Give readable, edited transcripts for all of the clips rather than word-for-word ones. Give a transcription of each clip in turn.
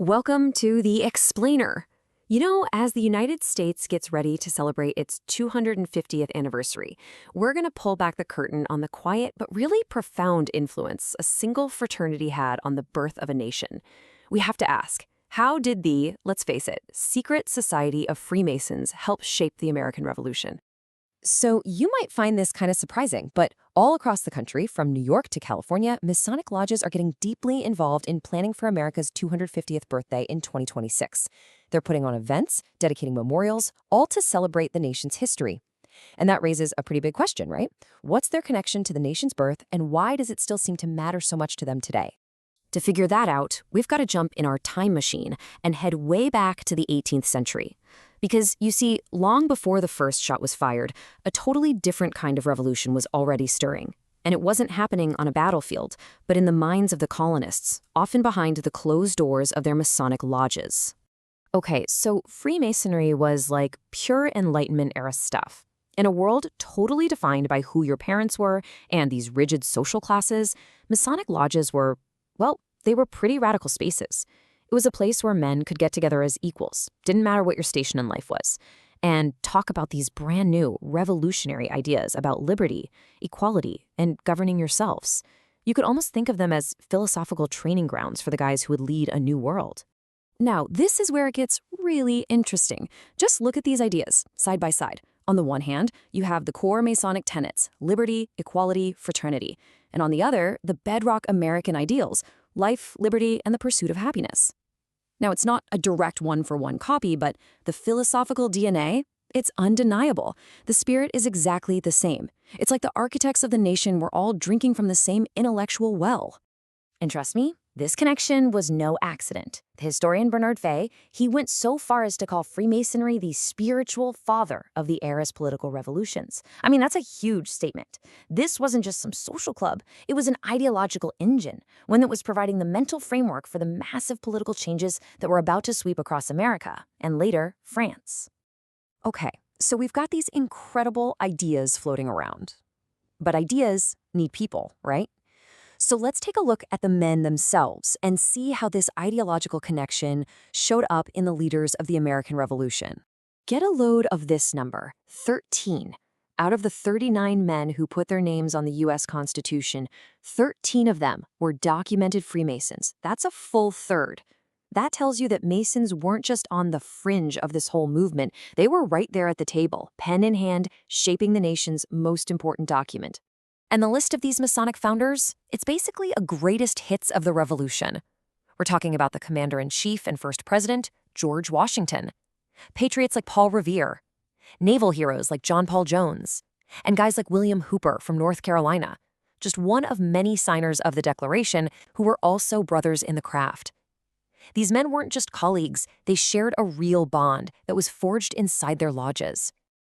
Welcome to The Explainer. As the United States gets ready to celebrate its 250th anniversary, we're going to pull back the curtain on the quiet but really profound influence a single fraternity had on the birth of a nation. We have to ask, how did the, let's face it, secret society of Freemasons help shape the American Revolution? So you might find this kind of surprising, but all across the country, from New York to California, Masonic lodges are getting deeply involved in planning for America's 250th birthday in 2026. They're putting on events, dedicating memorials, all to celebrate the nation's history. And that raises a pretty big question, right? What's their connection to the nation's birth, and why does it still seem to matter so much to them today? To figure that out, we've got to jump in our time machine and head way back to the 18th century. Because, you see, long before the first shot was fired, a totally different kind of revolution was already stirring. And it wasn't happening on a battlefield, but in the minds of the colonists, often behind the closed doors of their Masonic lodges. Okay, so Freemasonry was like pure Enlightenment era stuff. In a world totally defined by who your parents were and these rigid social classes, Masonic lodges were, well, they were pretty radical spaces. It was a place where men could get together as equals, didn't matter what your station in life was, and talk about these brand new, revolutionary ideas about liberty, equality, and governing yourselves. You could almost think of them as philosophical training grounds for the guys who would lead a new world. Now, this is where it gets really interesting. Just look at these ideas, side by side. On the one hand, you have the core Masonic tenets, liberty, equality, fraternity. And on the other, the bedrock American ideals, life, liberty, and the pursuit of happiness. Now, it's not a direct one-for-one copy, but the philosophical DNA, it's undeniable. The spirit is exactly the same. It's like the architects of the nation were all drinking from the same intellectual well. And trust me, this connection was no accident. The historian Bernard Fay, he went so far as to call Freemasonry the spiritual father of the era's political revolutions. I mean, that's a huge statement. This wasn't just some social club. It was an ideological engine, one that was providing the mental framework for the massive political changes that were about to sweep across America, and later, France. Okay, so we've got these incredible ideas floating around. But ideas need people, right? So let's take a look at the men themselves and see how this ideological connection showed up in the leaders of the American Revolution. Get a load of this number, 13. Out of the 39 men who put their names on the U.S. Constitution, 13 of them were documented Freemasons. That's a full third. That tells you that Masons weren't just on the fringe of this whole movement. They were right there at the table, pen in hand, shaping the nation's most important document. And the list of these Masonic founders, it's basically a greatest hits of the revolution. We're talking about the commander-in-chief and first president, George Washington, patriots like Paul Revere, naval heroes like John Paul Jones, and guys like William Hooper from North Carolina, just one of many signers of the Declaration who were also brothers in the craft. These men weren't just colleagues, they shared a real bond that was forged inside their lodges.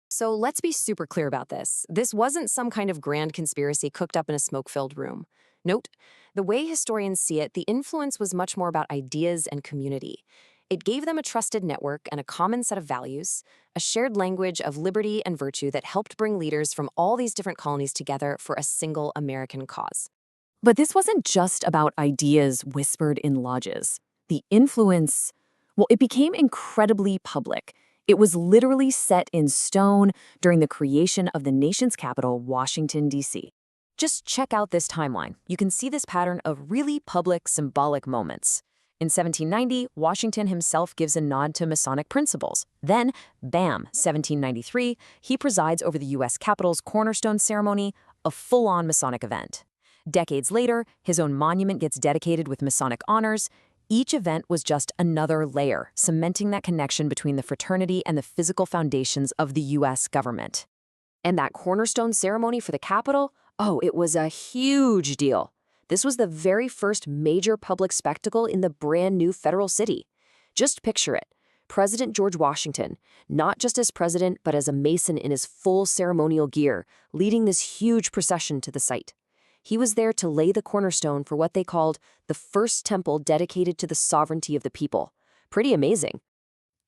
So let's be super clear about this. This wasn't some kind of grand conspiracy cooked up in a smoke-filled room. Note, the way historians see it, the influence was much more about ideas and community. It gave them a trusted network and a common set of values, a shared language of liberty and virtue that helped bring leaders from all these different colonies together for a single American cause. But this wasn't just about ideas whispered in lodges. The influence, well, it became incredibly public. It was literally set in stone during the creation of the nation's capital, Washington, D.C. Just check out this timeline. You can see this pattern of really public, symbolic moments. In 1790, Washington himself gives a nod to Masonic principles. Then, bam, 1793, he presides over the U.S. Capitol's cornerstone ceremony, a full-on Masonic event. Decades later, his own monument gets dedicated with Masonic honors. Each event was just another layer, cementing that connection between the fraternity and the physical foundations of the U.S. government. And that cornerstone ceremony for the Capitol, oh, it was a huge deal. This was the very first major public spectacle in the brand new federal city. Just picture it. President George Washington, not just as president, but as a Mason in his full ceremonial gear, leading this huge procession to the site. He was there to lay the cornerstone for what they called the first temple dedicated to the sovereignty of the people. Pretty amazing.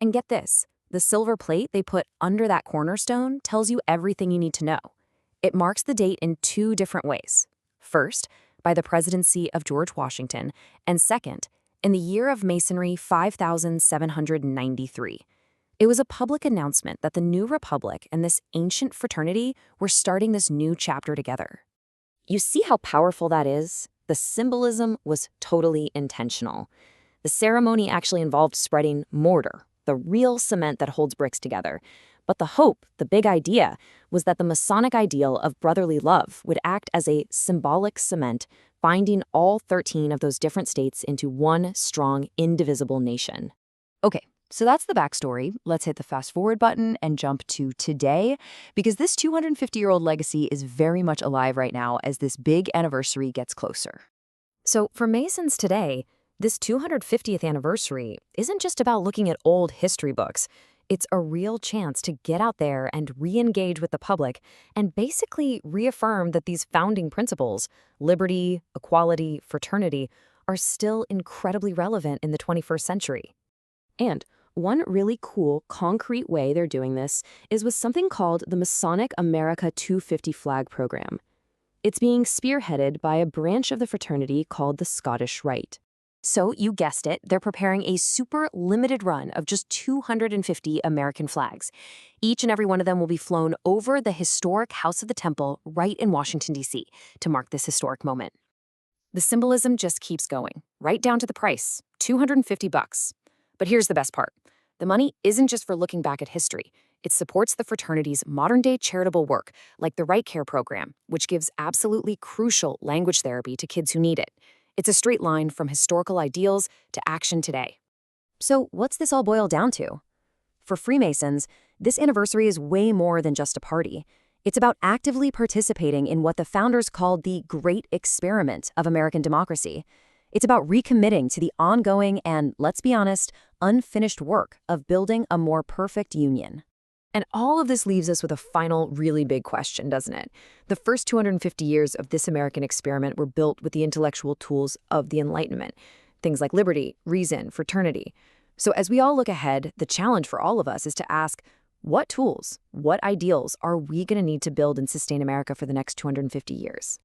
And get this, the silver plate they put under that cornerstone tells you everything you need to know. It marks the date in two different ways. First, by the presidency of George Washington, and second, in the year of Masonry 5793. It was a public announcement that the new republic and this ancient fraternity were starting this new chapter together. You see how powerful that is? The symbolism was totally intentional. The ceremony actually involved spreading mortar, the real cement that holds bricks together. But the hope, the big idea, was that the Masonic ideal of brotherly love would act as a symbolic cement, binding all 13 of those different states into one strong, indivisible nation. Okay, so that's the backstory. Let's hit the fast forward button and jump to today, because this 250-year-old legacy is very much alive right now as this big anniversary gets closer. So for Masons today, this 250th anniversary isn't just about looking at old history books. It's a real chance to get out there and re-engage with the public and basically reaffirm that these founding principles, liberty, equality, fraternity, are still incredibly relevant in the 21st century. And one really cool, concrete way they're doing this is with something called the Masonic America 250 Flag Program. It's being spearheaded by a branch of the fraternity called the Scottish Rite. So, you guessed it, they're preparing a super limited run of just 250 American flags. Each and every one of them will be flown over the historic House of the Temple right in Washington, D.C. to mark this historic moment. The symbolism just keeps going, right down to the price, $250. But here's the best part. The money isn't just for looking back at history. It supports the fraternity's modern-day charitable work, like the Right Care program, which gives absolutely crucial language therapy to kids who need it. It's a straight line from historical ideals to action today. So what's this all boil down to? For Freemasons, this anniversary is way more than just a party. It's about actively participating in what the founders called the Great Experiment of American democracy. It's about recommitting to the ongoing and, let's be honest, unfinished work of building a more perfect union. And all of this leaves us with a final, really big question, doesn't it? The first 250 years of this American experiment were built with the intellectual tools of the Enlightenment, things like liberty, reason, fraternity. So as we all look ahead, the challenge for all of us is to ask, what tools, what ideals are we going to need to build and sustain America for the next 250 years?